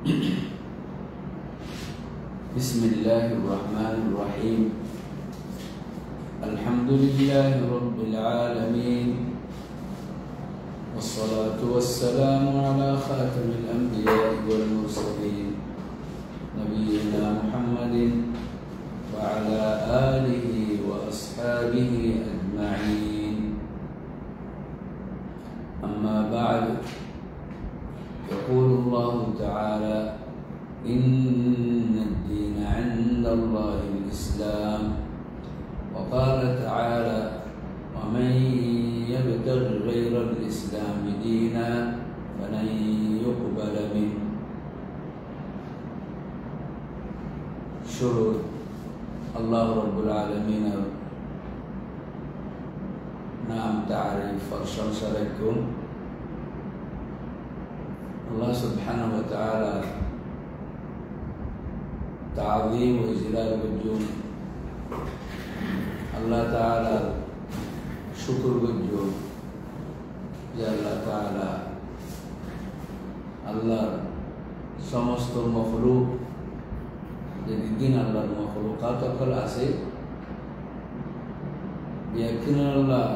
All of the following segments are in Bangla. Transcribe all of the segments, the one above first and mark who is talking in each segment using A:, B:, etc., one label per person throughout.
A: بسم الله الرحمن الرحيم. الحمد لله رب العالمين، والصلاة والسلام على خاتم الأنبياء والمرسلين نبينا محمد وعلى آله وأصحابه أجمعين. أما بعد، يقول الله تعالى: إن الدين عند الله الإسلام. وقال تعالى: ومن يبتغ غير الإسلام دينا فلن يقبل منه. شروط الله رب العالمين نعم تعريف فرشان شركم الله سبحانه وتعالى تعظيم وإجلال وجود الله تعالى شكر وجود يا الله تعالى الله সমস্ত মখলুক যেদিন আল্লাহর মখলুকাত অকল আছে ইয়াকিন আল্লাহ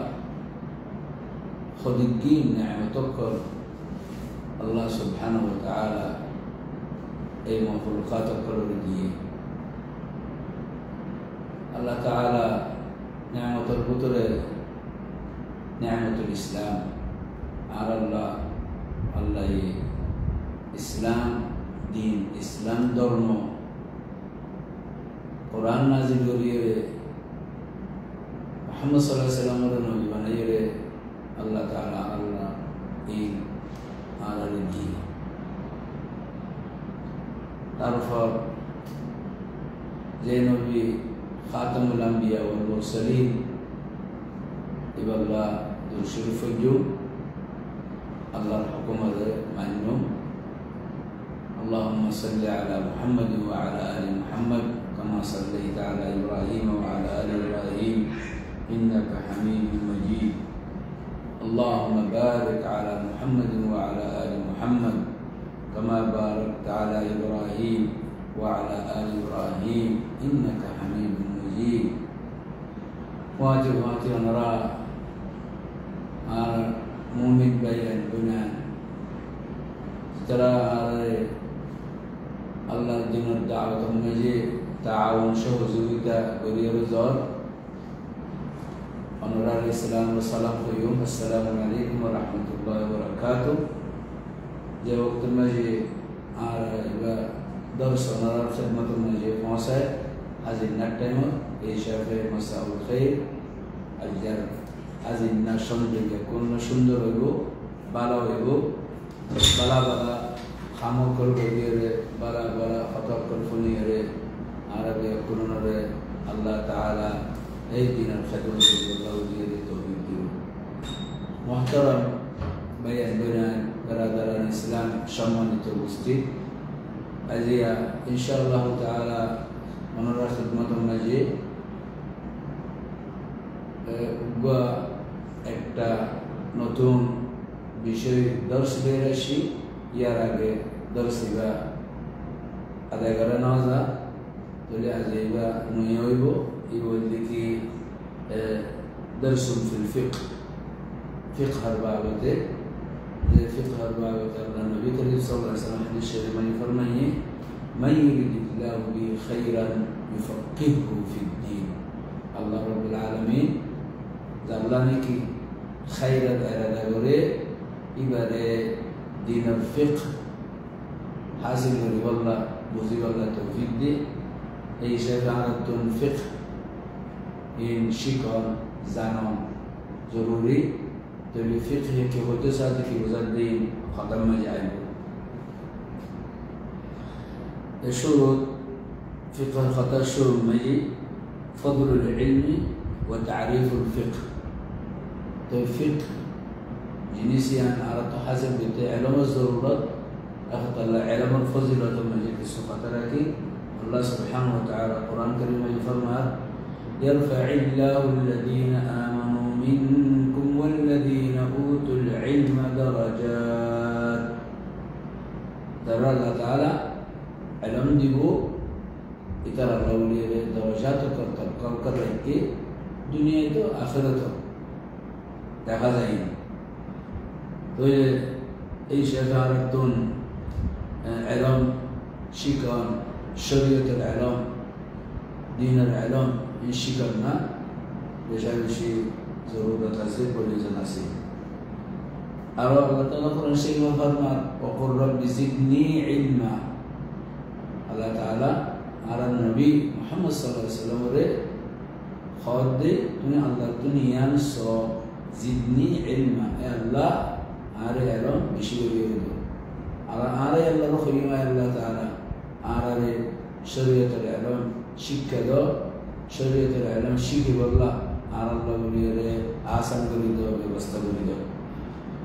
A: খদিদ্দিন নিয়ামত অকল আল্লাহ সুবহানাহু ওয়া তাআলা এই মখলুকাত অকল দিয়ে আল্লাহ তাআলা নিয়ামতের ভিতরে নিয়ামতুল ইসলাম আর আল্লাহ ইসলাম দিন ইসলাম ধর্ম কোরআন নাজিল করিয়ে মুহাম্মদ সাল্লাল্লাহু আলাইহি ওয়াসাল্লামের নবী বানাইয়ে আল্লাহ তাআলা আল্লাহ দিন আর দিন। তারপর যে নবী খাতামুল আম্বিয়া ওয়াল মুরসালিন ইবাল্লাহ দুরশরীফ আল্লাহর হুকুম মান্য। اللهم صل على محمد وعلى آل محمد كما صليت على إبراهيم وعلى آل إبراهيم إنك حميد مجيد. اللهم بارك على محمد وعلى آل محمد كما باركت على إبراهيم وعلى آل إبراهيم إنك حميد مجيد. واجب نرى مؤمن بين بنان ترى আল্লাহর দিনের দাওয়াত অনুযায়ী তাআউন সহযোগিতা করিয়ে রোজার অনুরাগ ইসলাম ও সালাম কইম। আসসালামু আলাইকুম ওয়া রাহমাতুল্লাহি ওয়া বারাকাতুহু। যে ওয়াক্ত মাঝে আর দর্শ অনুরাগ খিদমত মাঝে পৌঁছায় আজিন না টাইম এই শাফে মাসাউল খাইর আজর আজিন না সন্দেহে কোন সুন্দর হইব ভালো হইব বালা বালা খামো করবে দিয়ে বালা বালা খতব করফুনি রে আরবে কুরনরে আল্লাহ তাআলা এই দিনের খেদমত আল্লাহ দিয়ে তৌফিক দিও। মুহতারাম ভাইয়ান বোনেরা বারাদারান ইসলাম সম্মানিত উপস্থিত, আজিয়া ইনশাআল্লাহ তাআলা মনোরা খিদমত মাঝে একটা নতুন বিষয় দর্শ বের আসি। ইয়ার আগে দর্শিবা আদায় করে নেওয়া যা তাহলে আজ এইবা নয় হইব এই বলতে কি দর্শন ফিল ফিকহর বাবতে যে ফিকহর বাবতে আল্লাহ নবী করিম সাল্লাল্লাহু আলাইহি ওয়াসাল্লাম হাদিস শরীফে ফরমাইয়ে মান ইউরিদিল্লাহু বিহি খাইরান ইউফাক্কিহু ফিদ্দীন। আল্লাহ রাব্বুল আলামিন আল্লাহ নাকি খাইরাত ইরাদা করে এবারে দিনের ফিকহ হাসিল করি বল্লা বুঝি বল্লা তৌফিক দি এই হিসেবে আরাতুন ফিকহ ইন শিকন জানন জরুরি। তাহলে ফিকহ কি হতে সাথে কি বুঝার দিন খতম হয়ে যায়। الشروط فقه الخطأ الشروط مجي فضل العلم وتعريف الفقه. الفقه جنسيا أردت حسب علم الضرورات أخذ الله علم الفضيلة مجيء الصفات لكن الله سبحانه وتعالى القرآن الكريم يفرمها: يرفع الله الذين آمنوا منكم والذين أوتوا العلم درجات. তারা আল্লাহ তাআলা ইলম দিব ইতার আল্লাহর দরজাত কর রাখতে দুনিয়ায় তো আখিরাত দেখা যায় না। তো এই শেখারাতুন ইলম শিখন শরীয়তের ইলম দ্বীনের ইলম এই শিখন না বেশি বেশি জরুরত আছে প্রয়োজন আছে। আর আল্লাহ তাআলা কোরআন শরীফে ফরমান ওয়াকুর রব্বি জিদনি ইলমা। আল্লাহ তাআলা আর নবী মুহাম্মদ সাল্লাল্লাহু আলাইহি ওয়াসাল্লামরে খাওয়াত দে তুমি আল্লাহ তুমি ইয়ান সো জিদনি ইলমা, এ আল্লাহ আর ইলম বেশি করে দাও। আর আল্লাহর খলিমা আল্লাহ তাআলা আর শরীয়তের ইলম শিক্ষা দাও, শরীয়তের ইলম শিখে বললা আর আল্লাহ বলিয়ে আসান করে দাও, ব্যবস্থা করে দাও।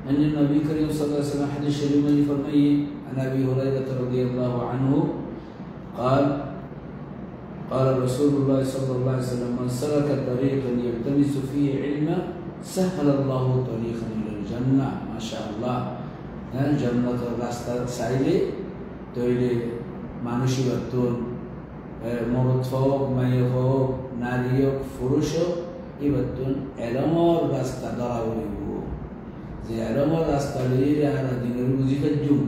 A: أن النبي الكريم صلى الله عليه وسلم حديث الشريف من فرميه عن أبي هريرة رضي الله عنه قال قال رسول الله صلى الله عليه وسلم من سلك طريقا يلتمس فيه علما سهل الله طريقا إلى الجنة. ما شاء الله جنة রাস্তা চাইলে তৈরি মানুষই বর্তন মরদ হোক মাই হোক নারী হোক পুরুষ হোক এই বর্তন এলমর রাস্তা ধরা বলিব যে এলমর রাস্তা লইয়ে হারা দিনের বুঝি ফেজুম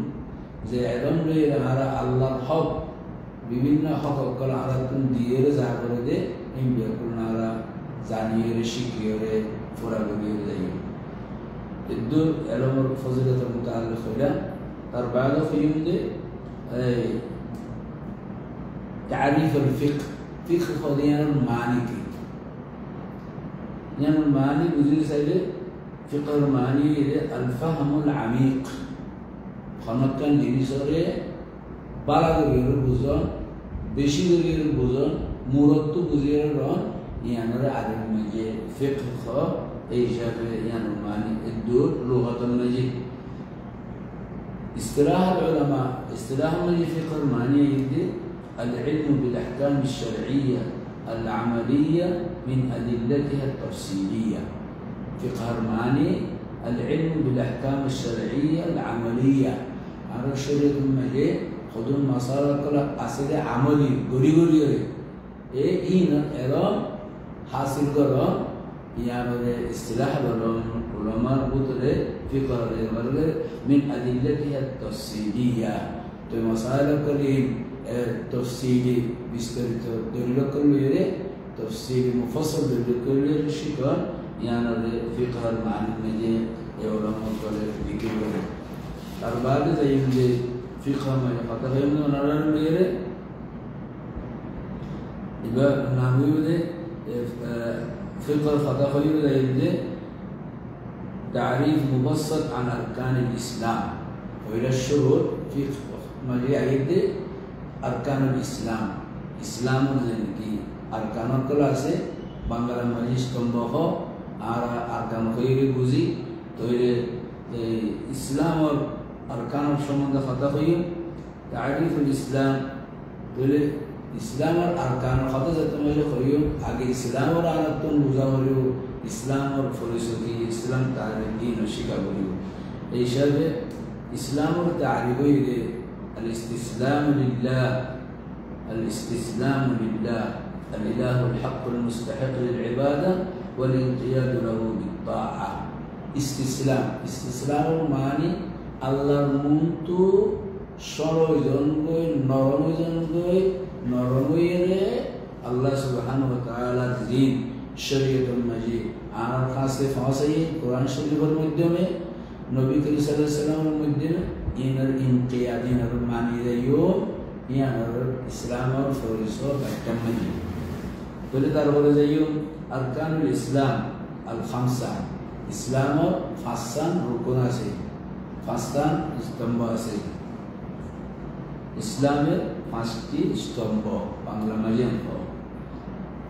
A: যে এলম লইয়ে হারা আল্লাহর হক বিভিন্ন হক হকল হারা তুমি দিয়ে যা করে দে এই বিয়াকুল হারা জানিয়ে শিখিয়ে ফোরা গিয়ে যাই ইদ্দুর এলমর ফজিলতের মুতাআল্লিক হইলা তার বাদে ফিল্ম দে تعريف الفقه فقه خديان المعاني كي يعني المعاني بزير سيدي فقه المعاني الفهم العميق خنقان ديني سوري بالا غير بوزون بشي غير بوزون مرتب بزير رون يعني عدم مجي فقه خو اي شافه يعني المعاني الدور لغة المجي اصطلاح العلماء اصطلاح المجي فقه المعاني يدي العلم بالأحكام الشرعية العملية من أدلتها التفصيلية. فقه المعاني العلم بالأحكام الشرعية العملية. على الشريعة المجيء خذون مسار كلا أصل عملي غري إيه هنا إرام حاصل كرام يعني اصطلاح العلماء بطل فقه المجيء من أدلتها التفصيلية. تو مسائل كلهم تفصيلي بيستريت دليل كله تفصيلي مفصل دليل كله الشكل يعني فقه المعنى المجي يعلم كله ذكر كله أربعة زي اللي فقه ما يقطع يوم نرى اللي يبقى نعمل ده فقه الخطأ خير زي اللي تعريف مبسط عن أركان الإسلام وإلى الشروط فقه ما يعيد أركان الإسلام. إسلام الزندگی أركان الكلاسة بانغلا مجلس تنبه أركان خير بوزي تويل إسلام أركان الشمال خطأ خير تعريف الإسلام تويل إسلام أركان خطأ زتمجي خير آگے إسلام ورانتون بوزا خير إسلام فرسوكي إسلام تعريف دين وشيكا بوليو إيشاب إسلام تعريفه الاستسلام لله الاستسلام لله الإله الحق المستحق للعبادة والانقياد له بالطاعة. استسلام معني الله منتو شرو جنگوي نرمو جنگوي الله سبحانه وتعالى دين شريعة المجيد على خاصة فاصية قرآن شريف المدمة نبي كريم صلى الله عليه وسلم المدمة إنر إنقيادين المعني ذيوم يعني الإسلام والفريسو بكمل تلتار ذيوم أركان الإسلام الخمسة إسلام فاسان ركناسي فاسان استمباسي إسلام فاستي استمبا بانغلا مجين فو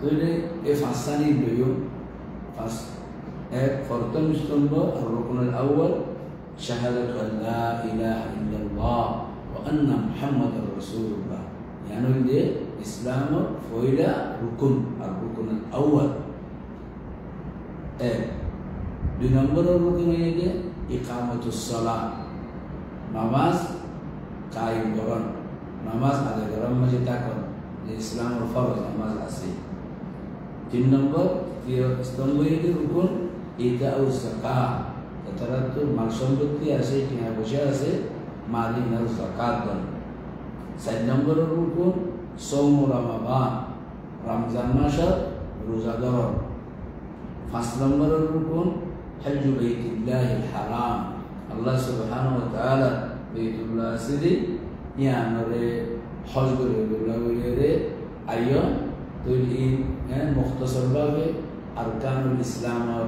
A: تلي فاساني اليوم فاس فرتم استمبا الركن الأول شهادة أن لا إله إلا الله وأن محمد رسول الله يعني ده إسلام فويلا ركن الركن الأول دو نمبر الركن ده إقامة الصلاة نماز কায়েম করন নামাজ আদায় করার মাঝে থাকুন যে ইসলামের ফরজ নামাজ আছে 3 নম্বর স্তম্ভ রুকুন ইতাউ যাকাত তারা তো মাল সম্পত্তি আছে টিয়া বসে আছে মালি নার যাকাত দেন 4 নম্বর রুকুন সওম রমাদান রমজান মাসে রোজা ধরন 5 নম্বর রুকুন হজ বাইতুল্লাহিল হারাম আল্লাহ সুবহানাহু ওয়া তাআলা বাইতুল্লাহ সিদি ইয়ানরে হজ করে বলে আইয়ো তৈরি মুখতাসর ভাবে আরকানুল ইসলামর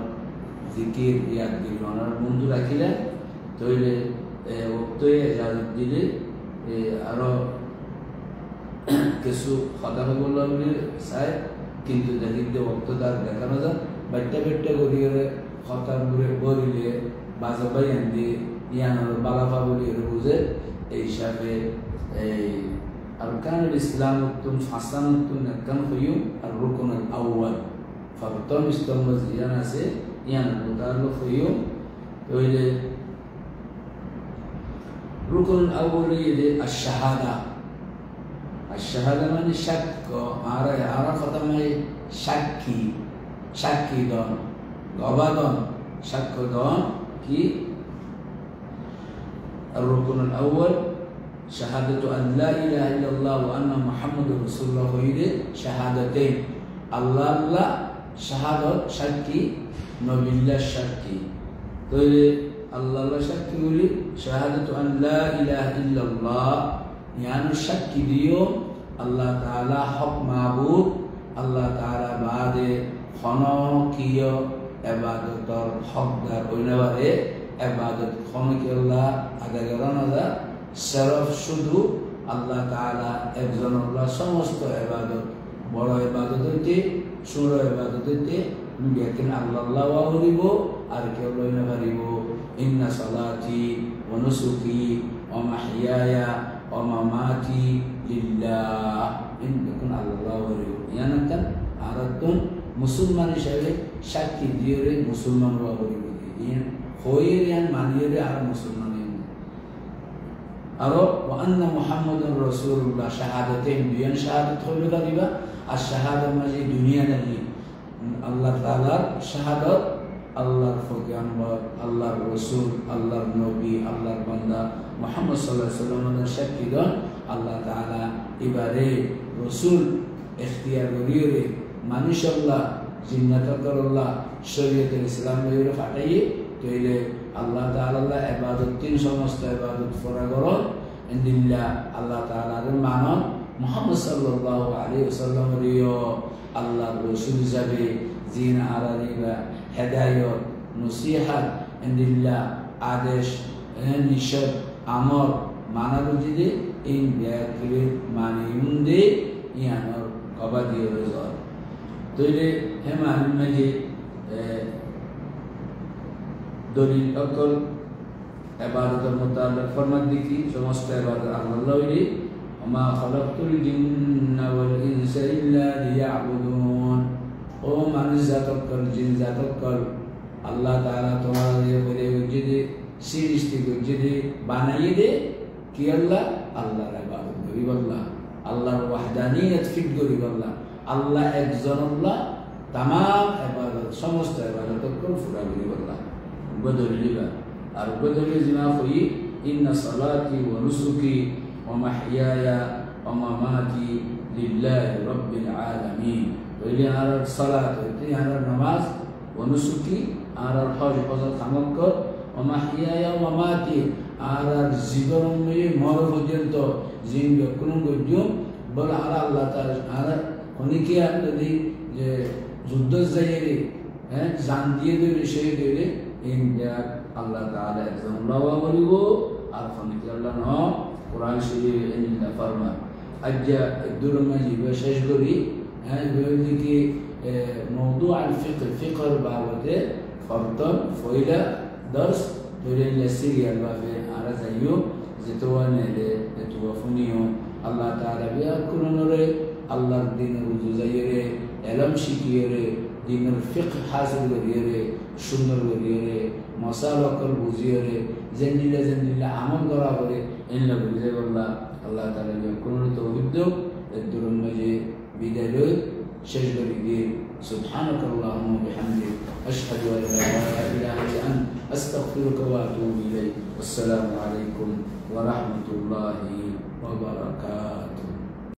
A: জিকির ইয়াদ দিলনার বন্ধু রাখিলে তৈলে ওক্তয়ে ইজাজত দিলে আরো কিছু কথা বললো বলে চাই কিন্তু দেখি ওক্ত তার দেখানো যায় বাচ্চা বাচ্চা করিয়ে কথা ঘুরে বলিলে বাজাবাই আনদি ইয়ানোর বালাফা বলিয়ে বুঝে এই হিসাবে এই আরকানুল ইসলাম উত্তম ফাসান উত্তম নেকান হইও আর রুকুনুল আউয়াল ফারতম স্তম্ভ জিয়ান আছে ইয়ান মুতাআল্লিক হইও ওইলে রুকুনুল আউয়াল ইলে আশ-শাহাদা মানে সাক্ষ্য আর কথা মানে সাক্ষী দন গবাদন সাক্ষ্য দন কি রুকুনুল আউয়াল শাহাদাতু আন লা ইলাহা ইল্লাল্লাহ ওয়া আন্না মুহাম্মাদুর রাসূলুল্লাহ হইলে শাহাদাতাইন আল্লাহ আল্লাহ শাহাদত সাক্ষী নবিল্লাহ সাক্ষী তাহলে আল্লাহ আল্লাহ সাক্ষী বলি শাহাদাতু আন লা ইলাহা ইল্লাল্লাহ ইয়ানু সাক্ষী দিও আল্লাহ তাআলা হক মাবুদ আল্লাহ তাআলা বাদে খনকিয় ইবাদতর হকদার হইনাবারে ইবাদত খনকি আল্লাহ আদায় করানো যায় সরফ শুধু আল্লাহ তাআলা একজন আল্লাহ সমস্ত ইবাদত বড় ইবাদত হইতে ছোট ইবাদত হইতে বিয়াকিন আল্লাহ হইব আর কেউ লইনা পারিব ইন্না সালাতি ওয়া নুসুকি ওয়া মাহইয়ায়া ওয়া মামাতি লিল্লাহ ইন্নাকুন আল্লাহ হইব ইয়ানাকান আরাতুন মুসলমান হিসেবে সাক্ষী দিয়ে মুসলমান হইব ইয়ান হইর ইয়ান মানিয়ে আর মুসলমান আরো ওয়ান্না মুহাম্মাদুর রাসূলুল্লাহ শাহাদাতাইন দুইয়ান শাহাদাত হইলো দিবা আর শাহাদাত মানে দুনিয়া নাকি আল্লাহ তাআলার শাহাদাত আল্লাহর পয়গম্বর আল্লাহর রাসূল আল্লাহর নবী আল্লাহর বান্দা মুহাম্মদ সাল্লাল্লাহু আলাইহি ওয়াসাল্লামের সাক্ষীগণ আল্লাহ তাআলা এবারে রাসূল ইখতিয়ার করিয়ে মানুষ আল্লাহ জিন্নাত করল্লাহ শরীয়তুল ইসলাম এর ফাটাইয়ে তইলে আল্লাহ তাআলা ইবাদত তিন সমস্ত ইবাদত করা করো ইনদিল্লাহ আল্লাহ তাআলার মানব মুহাম্মদ সাল্লাল্লাহু আলাইহি ওয়াসাল্লাম রিও আল্লাহর রাসূল হিসাবে জিন আরাদিবা হেদায়েত নসিহত ইনদিল্লাহ আদেশ নিষেধ আমর মানাবুজিদে ইন ব্যাকরে মানিউন্দে ইয়ানোর কবাদিয়ে রয় তইলে হে মানিমাজি দলিল অকল ইবাদতের মুতাআল্লিক ফরমান দেখি সমস্ত ইবাদত আল্লাহ হইলে ওমা খালাকতুল জিন্না ওয়াল ইনসা ইল্লা লিয়াবুদুন ও মানুষ জাতকল জিন জাতকল আল্লাহ তাআলা তোমাদের বলে যদি সৃষ্টি যদি বানাইয়ে দে কি আল্লাহ আল্লাহর ইবাদত করি বল্লা আল্লাহর ওয়াহদানিয়ত ফিট করি বল্লা আল্লাহ একজন আল্লাহ तमाम इबादत समस्त इबादत को पूरा करी बल्ला बदलिबा और बदली जिना हुई इन्ना सलाती व नुसुकी व महयाया व ममाती लिल्लाहि रब्बिल आलामीन तो ये हमारा सलात होती है हमारा नमाज व नुसुकी हमारा हज फजल तमक्क व महयाया व ममाती हमारा जीवन में मर पर्यंत जिंदगी कोन गयो बल अल्लाह ताआला हमारा होने के अंदर যে যুদ্ধ জায়গায় জান দিয়ে দেবে সেই দেবে ইন্ডিয়া আল্লাহ তাআলা একজন লাওয়া বলিব আর ফনিকে আল্লাহ ন কোরআন শরীফ ইন্না ফরমা আজ্জা দুরমাজি শেষ করি বলতে موضوع الفقه فقه বাবদে ফরতন ফয়লা দর্স ধরে লেসিরিয়াল ভাবে আর যাইও যেতোয়ানে যেতোয়াফুনিও আল্লাহ তাআলা বিয়া কুরনরে আল্লাহর দ্বীনের বুঝু যাইরে এলম শিখিয়ে দ্বীনের ফিকহ হাসিল করিয়ে সুন্দর করিয়ে মশাল অকল বুঝিয়ে জেনিলা আমল করা করে إن بجزء الله تعالى يكون توحيده الدور المجيء بدلوي شجر الدين. سبحانك اللهم وبحمدك أشهد أن لا إله إلا أنت أستغفرك وأتوب إليك. والسلام عليكم ورحمة الله وبركاته.